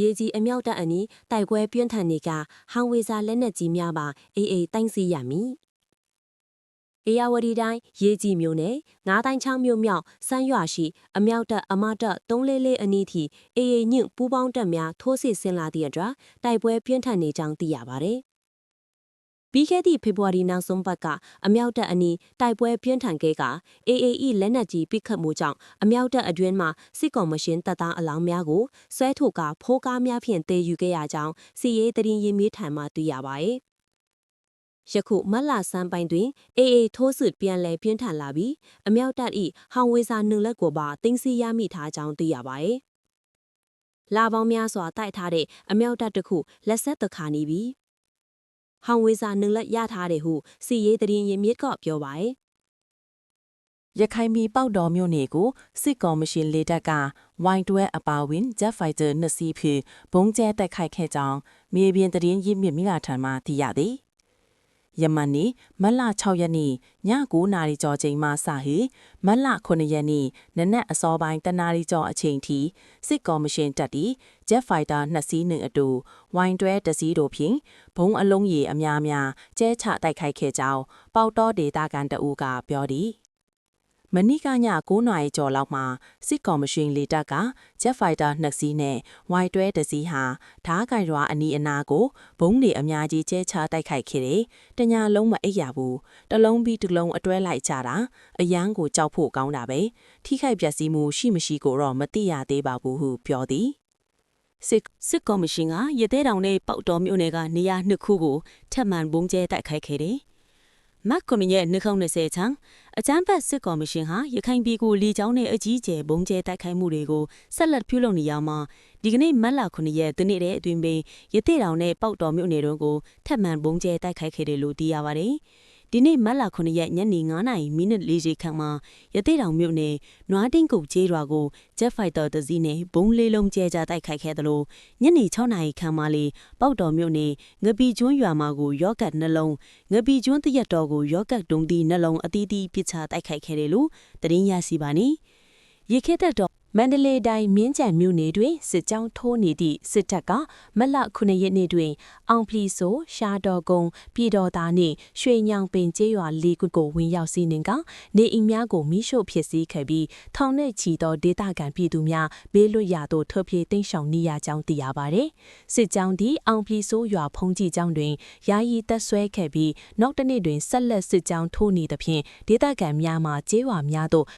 ရေကြီးအမြောက်တပ်အနီးတိုက်ပွဲပြင်းထန်နေကဟောင်ဝေစာလက်နက်ကြီးများပါအေးအေးတိုင်းစီရမည်အေယာဝတီတိုင်းရေကြီးမြို့နယ်ငါးတိုင်းချောင်းမြို့မြောက်စမ်းရွာရှိအမြောက်တပ်အမတပ်344အနီးထိအေအေညွန့်ပူးပေါင်းတပ်များထိုးစစ်ဆင်လာသည့်အတွက်တိုက်ပွဲပြင်းထန်နေကြောင်းသိရပါသည်ပြီးခဲ့သည့်ဖေဖော်ဝါရီနောက်ဆုံးပတ်ကအမြောက်တပ်အနီးတိုက်ပွဲပြင်းထန်ခဲ့ကအေအေအီလက်နက်ကြီးပစ်ခတ်မှုကြောင့်အမြောက်တပ်အတွင်းမှစစ်ကောင်မရှင်တပ်သားအလောင်းများကိုဆွဲထုတ်ကဖိုးကားများဖြင့်တည်ယူခဲ့ရကြောင်းစီရေးတရင်ရင်းမြစ်ထံမှသိရပါသည်ယခုမတ်လဆန်းပိုင်းတွင်အေအေထိုးစစ်ပြန်လည်ပြင်းထန်လာပြီးအမြောက်တပ်၏ဟောင်ဝေစာနှုတ်လက်ကိုပါတင်းစီရမိထားကြောင်းသိရပါသည်လာပေါင်းများစွာတိုက်ထားတဲ့အမြောက်တပ်တစ်ခုလက်ဆက်တခါနေပြီးဟောင်ဝေစာနှုတ်လက်ရထားတယ်ဟုစီရေးတရင်ရင်းမြစ်ကပြောပါရဲ့ရခိုင်ပြည်ပေါက်တော်မြို့နယ်ကိုစစ်ကောင်မရှင်လေတပ်က Y12 အပါဝင် Jet Fighter 2 စီးဖြင့်ဘုံကျဲတိုက်ခိုက်ခဲ့ကြောင်းမြေပြင်သတင်းရင်းမြစ်မိလာထံမှသိရသည်ယမန်နေ့မတ်လ6ရက်နေ့ည9နာရီကျော်ချိန်မှစဟိမတ်လ9ရက်နေ့နနက်အစောပိုင်းတနာရီကျော်အချိန်ထိစစ်ကော်မရှင်တပ်တီ Jet Fighter 2 စီးနှင့်အတူ Y12 တစီးတို့ဖြင့်ဘုံအလုံးရေအများများကျဲချတိုက်ခိုက်ခဲ့ကြောင်းပေါက်တော်ဒေသခံတအူးကပြောသည်မနေ့ကည9နာရီကျော်လောက်မှာစစ်ကော်မရှင်လေတပ်က Jet Fighter 2 စီးနဲ့ Y12 တစီးဟာဓားကိုင်ရွာအနီးအနားကိုဘုံတွေအများကြီးကျဲချတိုက်ခိုက်ခဲ့တယ်။တညာလုံးမအိပ်ရဘူး။တလုံးပြီးတစ်လုံးအတွဲလိုက်ကြတာအရန်ကိုကြောက်ဖို့ကောင်းတာပဲ။ထိခိုက်ပျက်စီးမှုရှိမရှိကိုတော့မသိရသေးပါဘူးဟုပြောသည်။စစ်ကော်မရှင်ကရသေးတောင်နဲ့ပေါက်တော်မြို့နယ်ကနေရာနှစ်ခုကိုထပ်မံဘုံကျဲတိုက်ခိုက်ခဲ့တယ်။မတ်ကွန်ရဲ့2020ချမ်းအကြမ်းဖက်စစ်ကော်မရှင်ဟာရခိုင်ပြည်ကိုလီကျောင်းနဲ့အကြီးကျယ်ဘုံကျဲတိုက်ခိုက်မှုတွေကိုဆက်လက်ပြုလုပ်နေရမှာဒီကနေ့မတ်လ9ရက်ဒီနေ့တည်းအတွင်းပင်ရသေးတောင်နဲ့ပေါက်တော်မြို့နယ်တို့ကိုထပ်မံဘုံကျဲတိုက်ခိုက်ခဲ့တယ်လို့သိရပါတယ်။ဒီနေ့မတ်လ9ရက်ညနေ9:40မိနစ်40ခန့်မှာရသေးတောင်မြို့နယ်နွားတင်းကုတ်ကျေးရွာကို Jet Fighter တစီးနဲ့ဘုံလေးလုံးကျဲချတိုက်ခိုက်ခဲ့တယ်လို့ညနေ6:00ခန့်မှာလေပေါက်တော်မြို့နယ်ငပီကျွန်းရွာမှာကိုရော့ကတ်နှလုံးငပီကျွန်းတရက်တော်ကိုရော့ကတ်ဒုံတီနှလုံးအသီးသီးပစ်ချတိုက်ခိုက်ခဲ့တယ်လို့သတင်းရရှိပါနေရခေတ်တော်မန္တလေးတိုင်းမြင်းကြံမြို့နယ်တွင်စစ်ကြောင်းထိုးနေသည့်စစ်တပ်ကမတ်လ9ရက်နေ့တွင်အောင်ဖလီဆိုရှားတော်ကုန်းပြည်တော်သားနှင့်ရွှေညောင်ပင်ကျေးရွာလေးခုကိုဝင်ရောက်စီးနှင်ကနေအိမ်များကိုမိရှို့ဖျက်ဆီးခဲ့ပြီးထောင်နှင့်ချီသောဒေသခံပြည်သူများဘေးလွတ်ရာသို့ထွက်ပြေးတိမ်းရှောင်နေရကြောင်းသိရပါသည်စစ်ကြောင်းသည်အောင်ဖလီဆိုရွာဖုံးကြီးကျောင်းတွင်ယာယီတပ်ဆွဲခဲ့ပြီးနောက်တစ်နေ့တွင်ဆက်လက်စစ်ကြောင်းထိုးနေသဖြင့်ဒေသခံများမှကျေးရွာများသို့